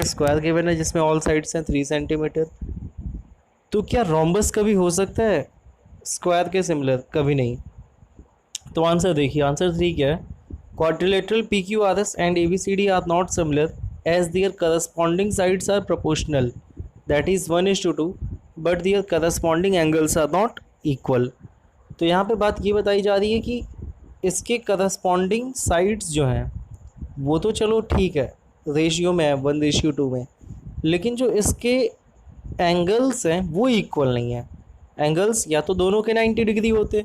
Square given है जिसमें all sides हैं 3 सेंटीमीटर। तो क्या रोम्बस कभी हो सकता है स्क्वायर के सिमिलर? कभी नहीं। तो आंसर देखिए, आंसर 3 क्या है? Quadrilateral P Q R S and A B C D are not similar as their corresponding sides are proportional, that is 1:2, but their corresponding angles are not equal. तो यहाँ पे बात ये बताई जा रही है कि इसके करस्पॉन्डिंग साइड्स जो हैं वो तो चलो ठीक है, रेशियो में है 1:2 में, लेकिन जो इसके एंगल्स हैं वो इक्वल नहीं है। एंगल्स या तो दोनों के 90 डिग्री होते,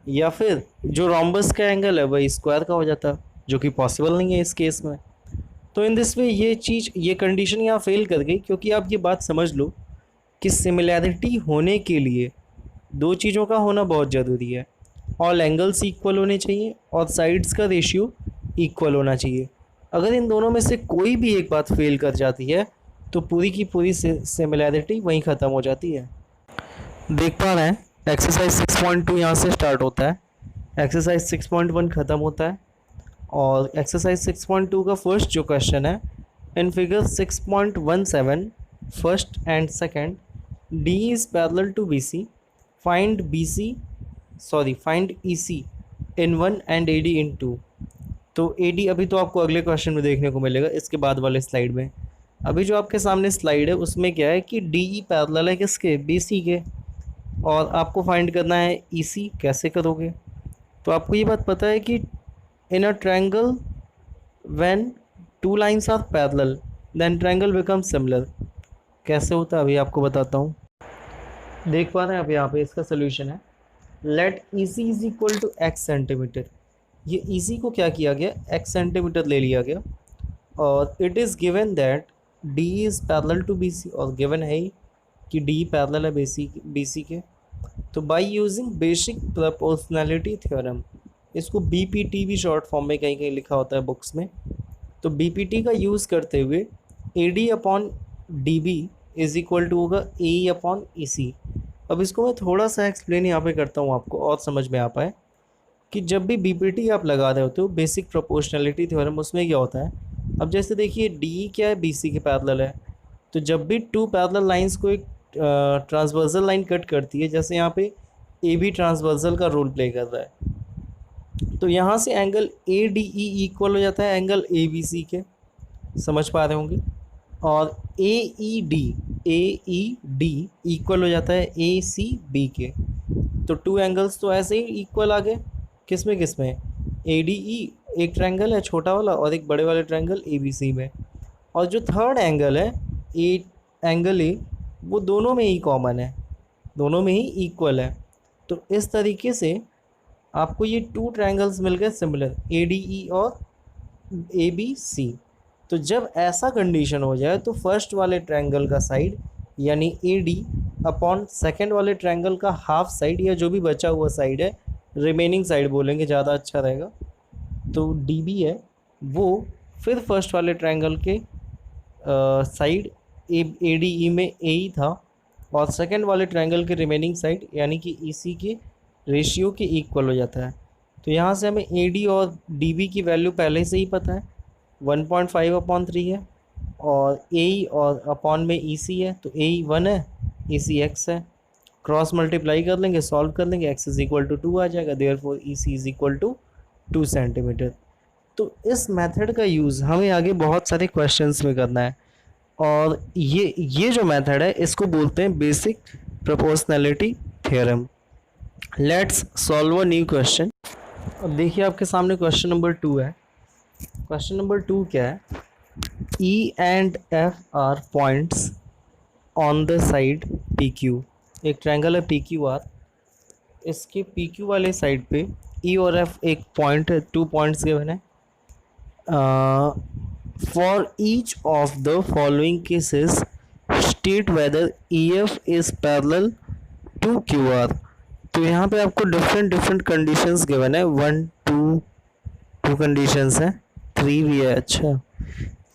या फिर जो रोम्बस का एंगल है वही स्क्वायर का हो जाता, जो कि पॉसिबल नहीं है इस केस में। तो इन दिस वे ये कंडीशन यहाँ फेल कर गई, क्योंकि आप ये बात समझ लो कि सिमिलैरिटी होने के लिए दो चीज़ों का होना बहुत ज़रूरी है। ऑल एंगल्स इक्वल होने चाहिए और साइड्स का रेशियो इक्वल होना चाहिए। अगर इन दोनों में से कोई भी एक बात फेल कर जाती है तो पूरी की पूरी सिमिलैरिटी वहीं ख़त्म हो जाती है। देख पा रहे हैं एक्सरसाइज 6.2 यहाँ से स्टार्ट होता है, एक्सरसाइज 6.1 ख़त्म होता है, और एक्सरसाइज 6.2 का फर्स्ट जो क्वेश्चन है, in figure 6.17 first and second D is parallel to B C, find E C in 1 and A D in 2। तो ए डी अभी तो आपको अगले क्वेश्चन में देखने को मिलेगा, इसके बाद वाले स्लाइड में। अभी जो आपके सामने स्लाइड है उसमें क्या है कि डी ई पैरेलल है किसके? बी सी के, और आपको फाइंड करना है ई सी। कैसे करोगे? तो आपको ये बात पता है कि in a triangle when two lines are parallel then triangle become similar. कैसे होता है अभी आपको बताता हूँ। देख पा रहे हैं आप यहाँ पे इसका सोल्यूशन है, let E C is equal to X centimetre. ये ई सी को क्या किया गया? एक्स सेंटीमीटर ले लिया गया, और it is given that D is parallel to B C, और गिवन है ही कि डी पैरेलल है बी सी के। तो by using basic proportionality theorem, इसको बी पी टी भी शॉर्ट फॉर्म में कहीं कहीं लिखा होता है बुक्स में। तो बी पी टी का यूज़ करते हुए A D upon D B is equal to होगा ए ई अपॉन ई सी। अब इसको मैं थोड़ा सा एक्सप्लेन यहाँ पे करता हूँ आपको और समझ में आ पाए कि जब भी बी पी टी आप लगा रहे होते हो बेसिक प्रोपोर्शनैलिटी थ्योरम, उसमें क्या होता है, अब जैसे देखिए डी क्या है? बी सी के पैरेलल है। तो जब भी टू पैरेलल लाइंस को एक ट्रांसवर्सल लाइन कट करती है, जैसे यहाँ पे ए बी ट्रांसवर्सल का रोल प्ले कर रहा है, तो यहाँ से angle A D E equal हो जाता है एंगल ए बी सी के। समझ पा रहे होंगे। और ए ई डी इक्वल हो जाता है ए सी बी के। तो टू एंगल्स तो ऐसे ही इक्वल आ गए। किस में ए डी ई एक ट्रायंगल है छोटा वाला, और एक बड़े वाले ट्रायंगल ए बी सी में। और जो थर्ड एंगल है एंगल ए, वो दोनों में ही कॉमन है, दोनों में ही इक्वल है। तो इस तरीके से आपको ये टू ट्रायंगल्स मिल गए सिमिलर, ए डी ई और ए बी सी। तो जब ऐसा कंडीशन हो जाए तो फर्स्ट वाले ट्रायंगल का साइड यानी ए डी अपॉन सेकेंड वाले ट्रायंगल का हाफ साइड, या जो भी बचा हुआ साइड है, रिमेनिंग साइड बोलेंगे ज़्यादा अच्छा रहेगा, तो डी बी है वो फिर फर्स्ट वाले ट्रायंगल के साइड ए डी ई में ए ही था, और सेकंड वाले ट्रायंगल के रिमेनिंग साइड यानी कि ई सी के रेशियो के इक्वल हो जाता है। तो यहाँ से हमें ए डी और डी बी की वैल्यू पहले से ही पता है, 1.5/3 है, और ए ई और अपॉन में ई सी है, तो ए ई 1 है, ई सी एक्स है। क्रॉस मल्टीप्लाई कर लेंगे, सॉल्व कर लेंगे, एक्स इज़ इक्वल टू 2 आ जाएगा, therefore E C is equal to 2 centimetre. तो इस मेथड का यूज़ हमें आगे बहुत सारे क्वेश्चंस में करना है, और ये जो मेथड है इसको बोलते हैं basic proportionality theorem. Let's solve a new question. अब देखिए आपके सामने क्वेश्चन नंबर 2 है। क्वेश्चन नंबर 2 क्या है? E and F R points on the side P Q. एक ट्रायंगल है पी क्यू आर, इसके पी क्यू वाले साइड पे ई और एफ एक पॉइंट है, 2 पॉइंट्स गिवन है। For each of the following cases, state whether EF is parallel to QR। तो यहाँ पे आपको डिफरेंट कंडीशंस गिवन है, 1 2 कंडीशंस हैं, 3 भी है। अच्छा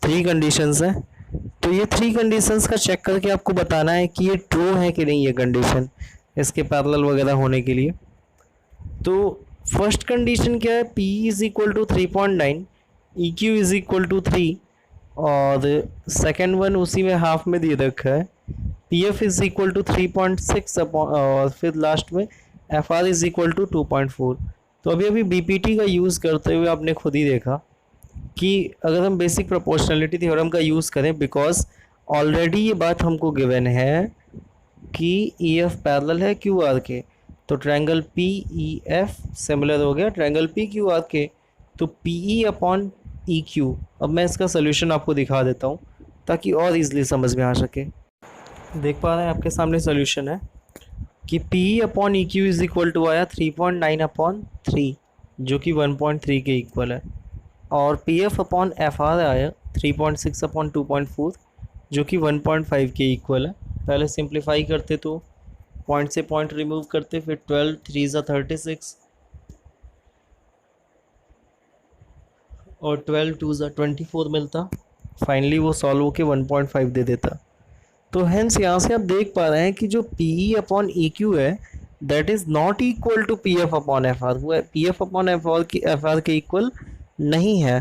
3 कंडीशंस हैं। तो ये 3 कंडीशंस का चेक करके आपको बताना है कि ये ट्रू है कि नहीं, ये कंडीशन इसके पैरेलल वगैरह होने के लिए। तो फर्स्ट कंडीशन क्या है? P is equal to 3.9, EQ is equal to 3, और सेकेंड वन उसी में हाफ में दे रखा है, P F is equal to 3.6 और फिर लास्ट में F R is equal to 2.4। तो अभी अभी बी पी टी का यूज़ करते हुए आपने खुद ही देखा कि अगर हम बेसिक प्रोपोर्शनलिटी थ्योरम का यूज़ करें, बिकॉज ऑलरेडी ये बात हमको गिवन है कि ई एफ पैरेलल है क्यू आर के, तो triangle P E F similar हो गया ट्रायंगल पी क्यू आर के, तो P E upon E Q. अब मैं इसका सोल्यूशन आपको दिखा देता हूँ ताकि और इजीली समझ में आ सके। देख पा रहे हैं आपके सामने सोल्यूशन है कि P E upon E Q is equal to आया 3.9 अपॉन 3 जो कि 1.3 के इक्वल है, और P F upon F are आया 3.6 अपॉन 2.4 जो कि 1.5 के इक्वल है। पहले सिंप्लीफाई करते तो पॉइंट से पॉइंट रिमूव करते, फिर 12 3 ज़ा 36 और 12 2 ज़ा 24 मिलता, फाइनली वो सॉल्व होके 1.5 दे देता। तो हेंस यहाँ से आप देख पा रहे हैं कि जो P E upon E Q है that is not equal to P F upon F R, वो P F upon F R के इक्वल नहीं है।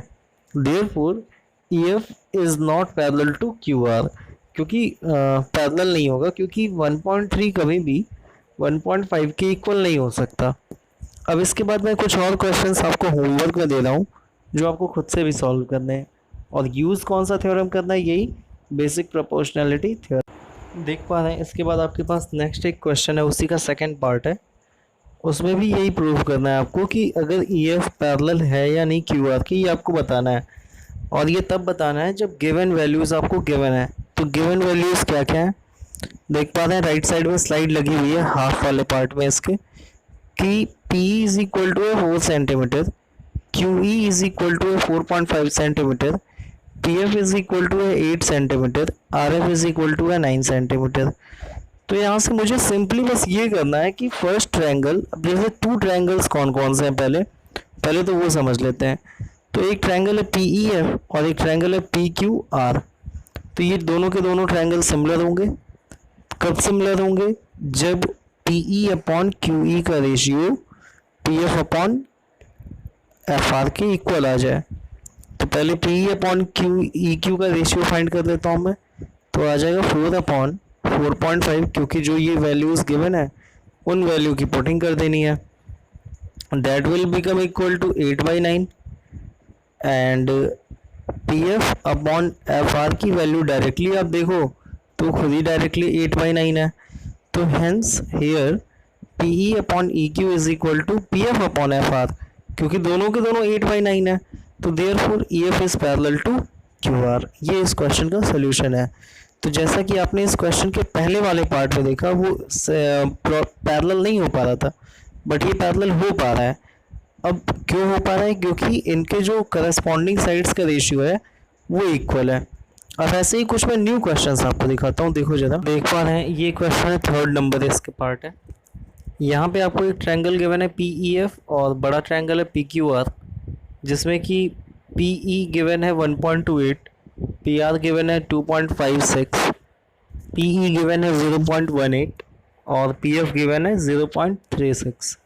Therefore E F is not parallel to Q R, क्योंकि पैरेलल नहीं होगा, क्योंकि 1.3 कभी भी 1.5 के इक्वल नहीं हो सकता। अब इसके बाद मैं कुछ और क्वेश्चंस आपको होमवर्क में दे रहा हूँ जो आपको खुद से भी सॉल्व करने हैं, और यूज़ कौन सा थ्योरम करना है, यही बेसिक प्रोपोर्शनलिटी थ्योरम। देख पा रहे हैं इसके बाद आपके पास नेक्स्ट एक क्वेश्चन है, उसी का सेकंड पार्ट है, उसमें भी यही प्रूव करना है आपको कि अगर ई एफ पैरेलल है या नहीं क्यू आर की, ये आपको बताना है। और ये तब बताना है जब गिवन वैल्यूज़ आपको गिवन है। तो गिवन वैल्यूज़ क्या क्या है देख पा रहे हैं, राइट साइड में स्लाइड लगी हुई है हाफ वाले पार्ट में इसके, कि P is equal to 4 centimetre, Q E is equal to 4.5 centimetre, P F is equal to 8 centimetre, R F is equal to 9 centimetre. तो यहाँ से मुझे सिंपली बस ये करना है कि फर्स्ट ट्रायंगल, अब जैसे टू ट्रायंगल्स कौन कौन से हैं पहले पहले तो वो समझ लेते हैं। तो एक ट्रायंगल है पी ई एफ और एक ट्रायंगल है पी क्यू आर। तो ये दोनों के दोनों ट्रायंगल सिमिलर होंगे। कब सिमिलर होंगे, जब P E upon Q E का ratio P F upon F R के इक्वल आ जाए। तो पहले P E upon Q E Q का रेशियो फाइंड कर लेता हूँ मैं, तो आ जाएगा 4 अपॉन 4.5, क्योंकि जो ये वैल्यूज़ गिवन है उन वैल्यू की पुटिंग कर देनी है। That will become equal to 8/9 and P F upon F R की वैल्यू डायरेक्टली आप देखो तो खुद ही डायरेक्टली 8/9 है। तो hence here P E upon E Q is equal to P F upon F R, क्योंकि दोनों के दोनों 8/9 है। तो therefore E F is parallel to Q R. ये इस क्वेश्चन का सोल्यूशन है। तो जैसा कि आपने इस क्वेश्चन के पहले वाले पार्ट में देखा, वो पैरेलल नहीं हो पा रहा था, बट ये पैरेलल हो पा रहा है। अब क्यों हो पा रहा है, क्योंकि इनके जो करस्पॉन्डिंग साइड्स का रेशियो है वो इक्वल है। अब ऐसे ही कुछ मैं न्यू क्वेश्चंस आपको दिखाता हूँ, देखो जरा। देख पा रहे हैं ये क्वेश्चन है, थर्ड नंबर है इसके पार्ट है। यहाँ पे आपको एक ट्रायंगल गिवन है पी ई एफ और बड़ा ट्रायंगल है पी क्यू आर, जिसमें कि पी ई गिवन है 1.28, पी आर गिवन है 2.56, पी ई गिवन है 0.18 और पी एफ गिवन है 0.36।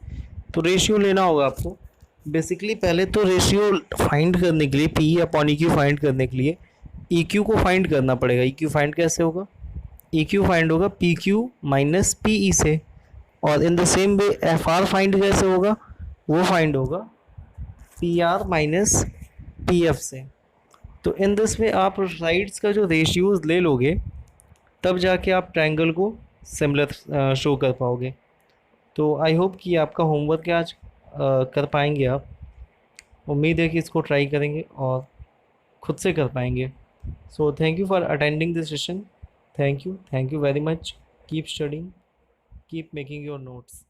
तो रेशियो लेना होगा आपको। बेसिकली पहले तो रेशियो फाइंड करने के लिए, P E upon E Q find करने के लिए ई क्यू को फाइंड करना पड़ेगा। ई क्यू फाइंड कैसे होगा, ई क्यू फाइंड होगा P Q minus P E से, और in the same way F R find कैसे होगा, वो फाइंड होगा P R minus P F से। तो इन दिस वे आप साइड्स का जो रेशियोज ले लोगे तब जाके आप ट्रायंगल को सिमिलर शो कर पाओगे। तो आई होप कि आपका होमवर्क आज कर पाएंगे आप। उम्मीद है कि इसको ट्राई करेंगे और खुद से कर पाएंगे। So thank you for attending this session. Thank you very much. Keep studying, keep making your notes.